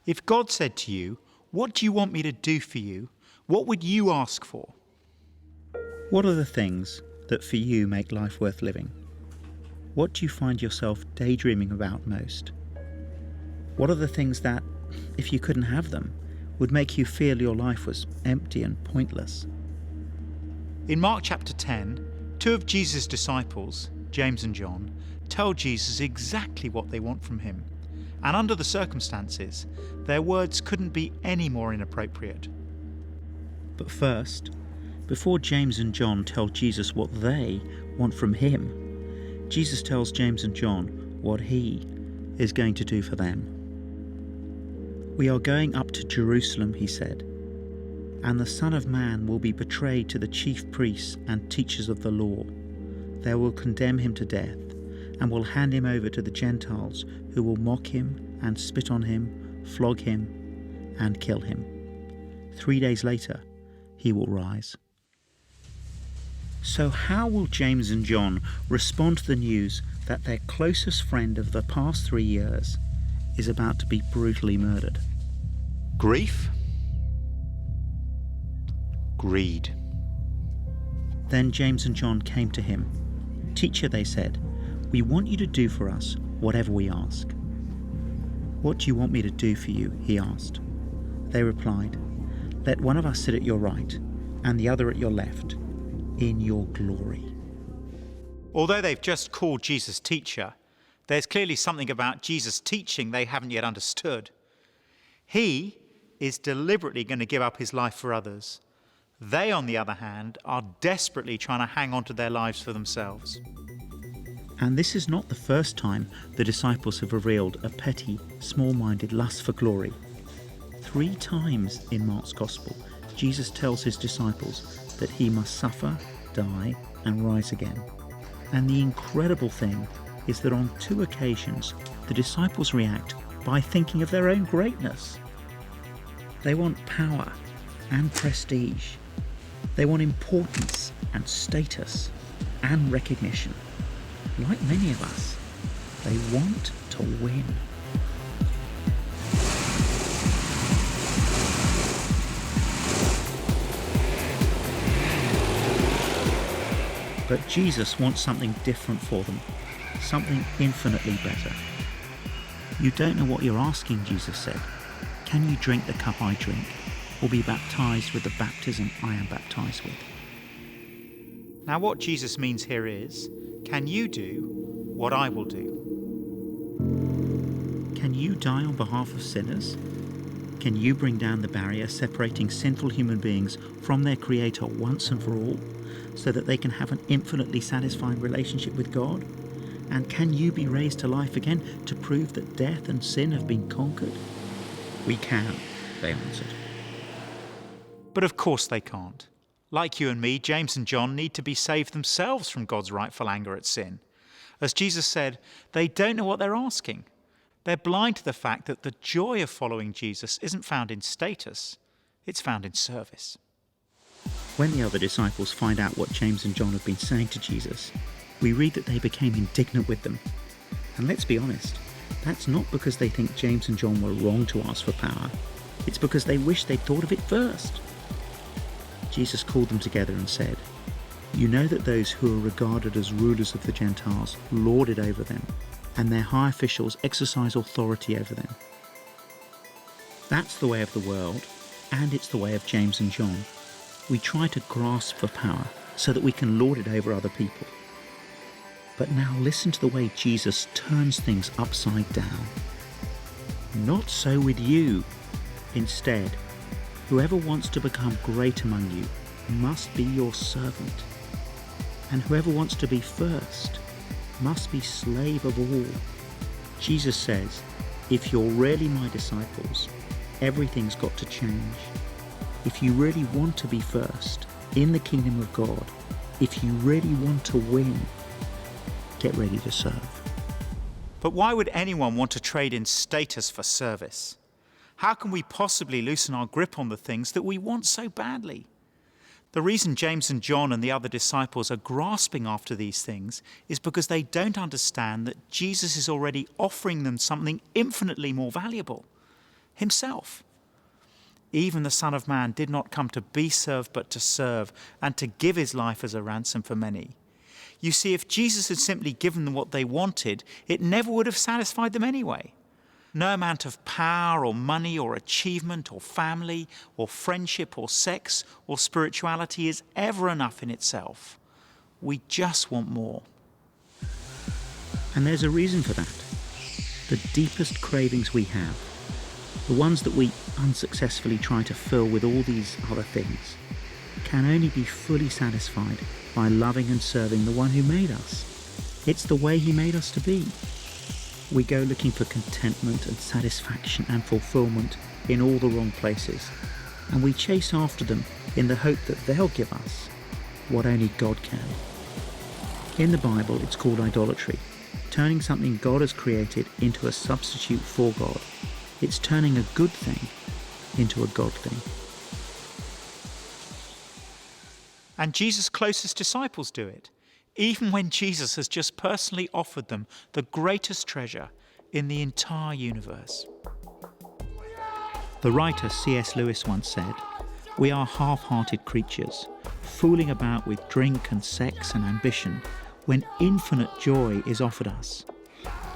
If God said to you, "What do you want me to do for you?" what would you ask for? What are the things that for you make life worth living? What do you find yourself daydreaming about most? What are the things that, if you couldn't have them, would make you feel your life was empty and pointless? In Mark chapter 10, two of Jesus' disciples, James and John, tell Jesus exactly what they want from him. And under the circumstances, their words couldn't be any more inappropriate. But first, before James and John tell Jesus what they want from him, Jesus tells James and John what he is going to do for them. "We are going up to Jerusalem," he said, "and the Son of Man will be betrayed to the chief priests and teachers of the law. They will condemn him to death and will hand him over to the Gentiles, who will mock him and spit on him, flog him and kill him. 3 days later, he will rise." So how will James and John respond to the news that their closest friend of the past 3 years is about to be brutally murdered? Grief? Greed. Then James and John came to him. "Teacher," they said, "we want you to do for us whatever we ask." "What do you want me to do for you?" he asked. They replied, "Let one of us sit at your right and the other at your left, in your glory." Although they've just called Jesus teacher, there's clearly something about Jesus' teaching they haven't yet understood. He is deliberately going to give up his life for others. They, on the other hand, are desperately trying to hang on to their lives for themselves. And this is not the first time the disciples have revealed a petty, small-minded lust for glory. 3 times in Mark's Gospel, Jesus tells his disciples that he must suffer, die, and rise again. And the incredible thing is that on 2 occasions, the disciples react by thinking of their own greatness. They want power and prestige. They want importance and status and recognition. Like many of us, they want to win. But Jesus wants something different for them, something infinitely better. "You don't know what you're asking," Jesus said. "Can you drink the cup I drink, or be baptized with the baptism I am baptized with?" Now what Jesus means here is, can you do what I will do? Can you die on behalf of sinners? Can you bring down the barrier separating sinful human beings from their Creator once and for all, so that they can have an infinitely satisfying relationship with God? And can you be raised to life again to prove that death and sin have been conquered? "We can," they answered. But of course they can't. Like you and me, James and John need to be saved themselves from God's rightful anger at sin. As Jesus said, they don't know what they're asking. They're blind to the fact that the joy of following Jesus isn't found in status, it's found in service. When the other disciples find out what James and John have been saying to Jesus, we read that they became indignant with them. And let's be honest, that's not because they think James and John were wrong to ask for power. It's because they wish they'd thought of it first. Jesus called them together and said, "You know that those who are regarded as rulers of the Gentiles lord it over them, and their high officials exercise authority over them. That's the way of the world, and it's the way of James and John. We try to grasp for power so that we can lord it over other people. But now listen to the way Jesus turns things upside down. Not so with you. Instead, whoever wants to become great among you must be your servant. And whoever wants to be first must be slave of all." Jesus says, if you're really my disciples, everything's got to change. If you really want to be first in the kingdom of God, if you really want to win, get ready to serve. But why would anyone want to trade in status for service? How can we possibly loosen our grip on the things that we want so badly? The reason James and John and the other disciples are grasping after these things is because they don't understand that Jesus is already offering them something infinitely more valuable. himself. Even the Son of Man did not come to be served, but to serve, and to give his life as a ransom for many. You see, if Jesus had simply given them what they wanted, it never would have satisfied them anyway. No amount of power or money or achievement or family or friendship or sex or spirituality is ever enough in itself. We just want more. And there's a reason for that. The deepest cravings we have, the ones that we unsuccessfully try to fill with all these other things, can only be fully satisfied by loving and serving the one who made us. It's the way he made us to be. We go looking for contentment and satisfaction and fulfillment in all the wrong places, and we chase after them in the hope that they'll give us what only God can. In the Bible, it's called idolatry, turning something God has created into a substitute for God. It's turning a good thing into a God thing. And Jesus' closest disciples do it, even when Jesus has just personally offered them the greatest treasure in the entire universe. The writer C.S. Lewis once said, "We are half-hearted creatures, fooling about with drink and sex and ambition when infinite joy is offered us.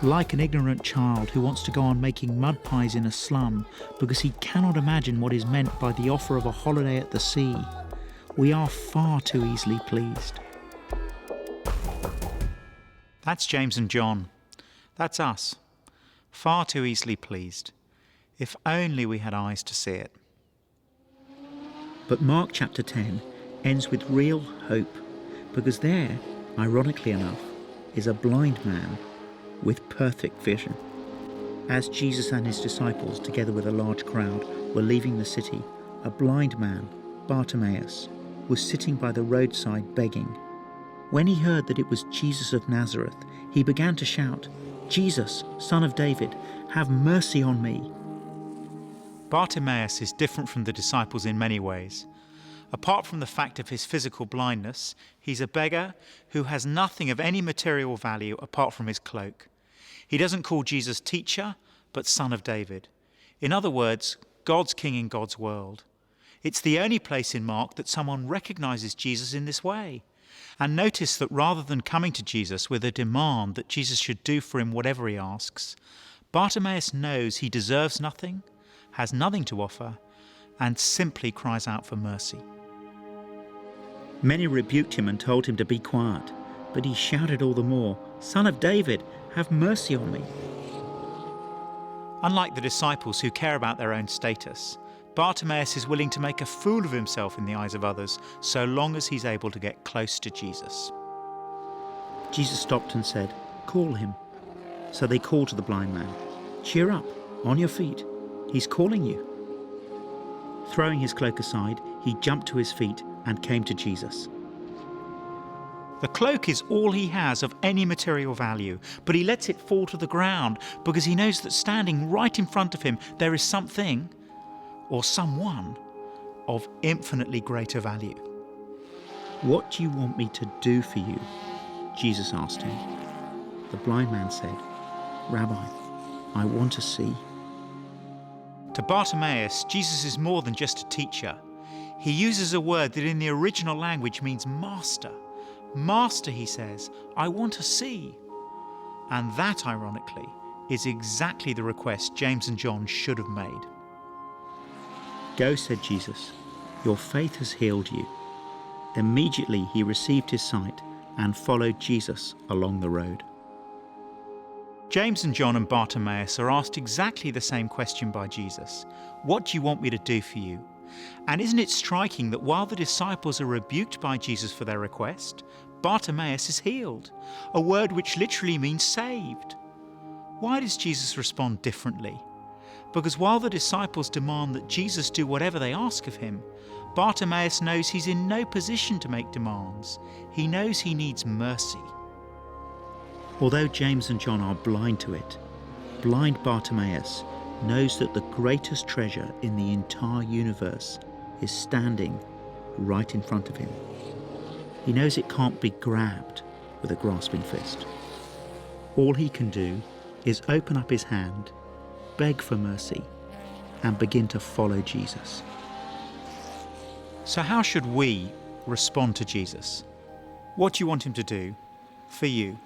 Like an ignorant child who wants to go on making mud pies in a slum because he cannot imagine what is meant by the offer of a holiday at the sea. We are far too easily pleased." That's James and John. That's us. Far too easily pleased. If only we had eyes to see it. But Mark chapter 10 ends with real hope, because there, ironically enough, is a blind man with perfect vision. As Jesus and his disciples, together with a large crowd, were leaving the city, a blind man, Bartimaeus, was sitting by the roadside begging. When he heard that it was Jesus of Nazareth, he began to shout, "Jesus, Son of David, have mercy on me." Bartimaeus is different from the disciples in many ways. Apart from the fact of his physical blindness, he's a beggar who has nothing of any material value apart from his cloak. He doesn't call Jesus teacher, but Son of David. In other words, God's king in God's world. It's the only place in Mark that someone recognizes Jesus in this way. And notice that rather than coming to Jesus with a demand that Jesus should do for him whatever he asks, Bartimaeus knows he deserves nothing, has nothing to offer, and simply cries out for mercy. Many rebuked him and told him to be quiet, but he shouted all the more, "Son of David, have mercy on me." Unlike the disciples who care about their own status, Bartimaeus is willing to make a fool of himself in the eyes of others so long as he's able to get close to Jesus. Jesus stopped and said, "Call him." So they called to the blind man, "Cheer up, on your feet, he's calling you." Throwing his cloak aside, he jumped to his feet and came to Jesus. The cloak is all he has of any material value, but he lets it fall to the ground because he knows that standing right in front of him there is something, or someone, of infinitely greater value. "What do you want me to do for you?" Jesus asked him. The blind man said, "Rabbi, I want to see." To Bartimaeus, Jesus is more than just a teacher. He uses a word that in the original language means master. Master, he says, I want to see. And that, ironically, is exactly the request James and John should have made. "Go," said Jesus, "your faith has healed you." Immediately he received his sight and followed Jesus along the road. James and John and Bartimaeus are asked exactly the same question by Jesus. What do you want me to do for you? And isn't it striking that while the disciples are rebuked by Jesus for their request, Bartimaeus is healed, a word which literally means saved. Why does Jesus respond differently? Because while the disciples demand that Jesus do whatever they ask of him, Bartimaeus knows he's in no position to make demands. He knows he needs mercy. Although James and John are blind to it, blind Bartimaeus knows that the greatest treasure in the entire universe is standing right in front of him. He knows it can't be grabbed with a grasping fist. All he can do is open up his hand, beg for mercy, and begin to follow Jesus. So how should we respond to Jesus? What do you want him to do for you?